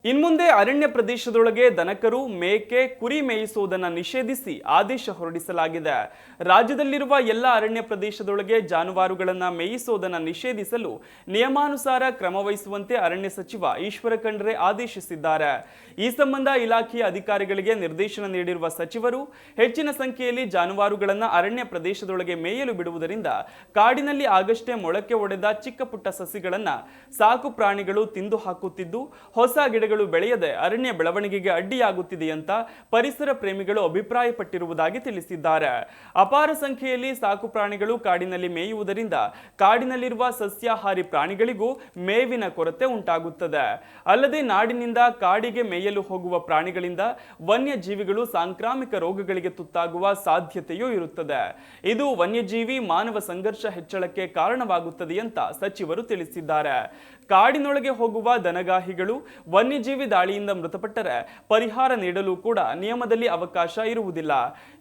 ಇನ್ಮುಂದೆ ಅರಣ್ಯ ಪ್ರದೇಶದೊಳಗೆ ದನಕರು ಮೇಕೆ ಕುರಿ ಮೇಯಿಸುವುದನ್ನು ನಿಷೇಧಿಸಿ ಆದೇಶ ಹೊರಡಿಸಲಾಗಿದೆ. ರಾಜ್ಯದಲ್ಲಿರುವ ಎಲ್ಲ ಅರಣ್ಯ ಪ್ರದೇಶದೊಳಗೆ ಜಾನುವಾರುಗಳನ್ನು ಮೇಯಿಸುವುದನ್ನು ನಿಷೇಧಿಸಲು ನಿಯಮಾನುಸಾರ ಕ್ರಮ ವಹಿಸುವಂತೆ ಅರಣ್ಯ ಸಚಿವ ಈಶ್ವರ ಖಂಡ್ರೆ ಆದೇಶಿಸಿದ್ದಾರೆ. ಈ ಸಂಬಂಧ ಇಲಾಖೆಯ ಅಧಿಕಾರಿಗಳಿಗೆ ನಿರ್ದೇಶನ ನೀಡಿರುವ ಸಚಿವರು ಹೆಚ್ಚಿನ ಸಂಖ್ಯೆಯಲ್ಲಿ ಜಾನುವಾರುಗಳನ್ನು ಅರಣ್ಯ ಪ್ರದೇಶದೊಳಗೆ ಮೇಯಲು ಬಿಡುವುದರಿಂದ ಕಾಡಿನಲ್ಲಿ ಆಗಷ್ಟೇ ಮೊಳಕೆ ಒಡೆದ ಚಿಕ್ಕ ಪುಟ್ಟ ಸಸಿಗಳನ್ನು ಸಾಕು ಪ್ರಾಣಿಗಳು ತಿಂದು ಹಾಕುತ್ತಿದ್ದು ಹೊಸ ಗಿಡ ಬೆಳೆಯದೆ ಅರಣ್ಯ ಬೆಳವಣಿಗೆಗೆ ಅಡ್ಡಿಯಾಗುತ್ತಿದೆ ಅಂತ ಪರಿಸರ ಪ್ರೇಮಿಗಳು ಅಭಿಪ್ರಾಯಪಟ್ಟಿರುವುದಾಗಿ ತಿಳಿಸಿದ್ದಾರೆ. ಅಪಾರ ಸಂಖ್ಯೆಯಲ್ಲಿ ಸಾಕು ಪ್ರಾಣಿಗಳು ಕಾಡಿನಲ್ಲಿ ಮೇಯುವುದರಿಂದ ಕಾಡಿನಲ್ಲಿರುವ ಸಸ್ಯಾಹಾರಿ ಪ್ರಾಣಿಗಳಿಗೂ ಮೇವಿನ ಕೊರತೆ ಉಂಟಾಗುತ್ತದೆ. ಅಲ್ಲದೆ ನಾಡಿನಿಂದ ಕಾಡಿಗೆ ಮೇಯಲು ಹೋಗುವ ಪ್ರಾಣಿಗಳಿಂದ ವನ್ಯಜೀವಿಗಳು ಸಾಂಕ್ರಾಮಿಕ ರೋಗಗಳಿಗೆ ತುತ್ತಾಗುವ ಸಾಧ್ಯತೆಯೂ ಇರುತ್ತದೆ. ಇದು ವನ್ಯಜೀವಿ ಮಾನವ ಸಂಘರ್ಷ ಹೆಚ್ಚಳಕ್ಕೆ ಕಾರಣವಾಗುತ್ತದೆ ಅಂತ ಸಚಿವರು ತಿಳಿಸಿದ್ದಾರೆ. ಕಾಡಿನೊಳಗೆ ಹೋಗುವ ದನಗಾಹಿಗಳು ವನ್ಯಜೀವಿ ದಾಳಿಯಿಂದ ಮೃತಪಟ್ಟರೆ ಪರಿಹಾರ ನೀಡಲು ಕೂಡ ನಿಯಮದಲ್ಲಿ ಅವಕಾಶ ಇರುವುದಿಲ್ಲ.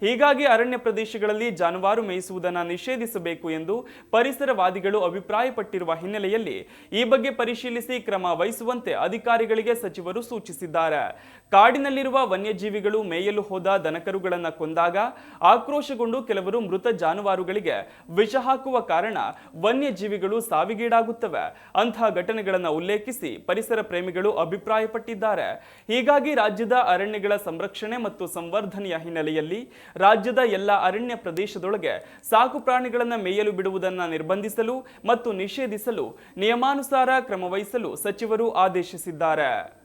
ಹೀಗಾಗಿ ಅರಣ್ಯ ಪ್ರದೇಶಗಳಲ್ಲಿ ಜಾನುವಾರು ಮೇಯಿಸುವುದನ್ನು ನಿಷೇಧಿಸಬೇಕು ಎಂದು ಪರಿಸರವಾದಿಗಳು ಅಭಿಪ್ರಾಯಪಟ್ಟಿರುವ ಹಿನ್ನೆಲೆಯಲ್ಲಿ ಈ ಬಗ್ಗೆ ಪರಿಶೀಲಿಸಿ ಕ್ರಮ ವಹಿಸುವಂತೆ ಅಧಿಕಾರಿಗಳಿಗೆ ಸಚಿವರು ಸೂಚಿಸಿದ್ದಾರೆ. ಕಾಡಿನಲ್ಲಿರುವ ವನ್ಯಜೀವಿಗಳು ಮೇಯಲು ಹೋದ ದನಕರುಗಳನ್ನು ಕೊಂದಾಗ ಆಕ್ರೋಶಗೊಂಡು ಕೆಲವರು ಮೃತ ಜಾನುವಾರುಗಳಿಗೆ ವಿಷ ಹಾಕುವ ಕಾರಣ ವನ್ಯಜೀವಿಗಳು ಸಾವಿಗೀಡಾಗುತ್ತವೆ. ಅಂತಹ ಘಟನೆಗಳನ್ನು ಉಲ್ಲೇಖಿಸಿ ಪರಿಸರ ಪ್ರೇಮಿಗಳು ಅಭಿಪ್ರಾಯಪಟ್ಟಿದ್ದಾರೆ. ಹೀಗಾಗಿ ರಾಜ್ಯದ ಅರಣ್ಯಗಳ ಸಂರಕ್ಷಣೆ ಮತ್ತು ಸಂವರ್ಧನೆಯ ಹಿನ್ನೆಲೆಯಲ್ಲಿ ರಾಜ್ಯದ ಎಲ್ಲ ಅರಣ್ಯ ಪ್ರದೇಶದೊಳಗೆ ಸಾಕು ಪ್ರಾಣಿಗಳನ್ನು ಮೇಯಲು ಬಿಡುವುದನ್ನು ನಿರ್ಬಂಧಿಸಲು ಮತ್ತು ನಿಷೇಧಿಸಲು ನಿಯಮಾನುಸಾರ ಕ್ರಮ ವಹಿಸಲು ಸಚಿವರು ಆದೇಶಿಸಿದ್ದಾರೆ.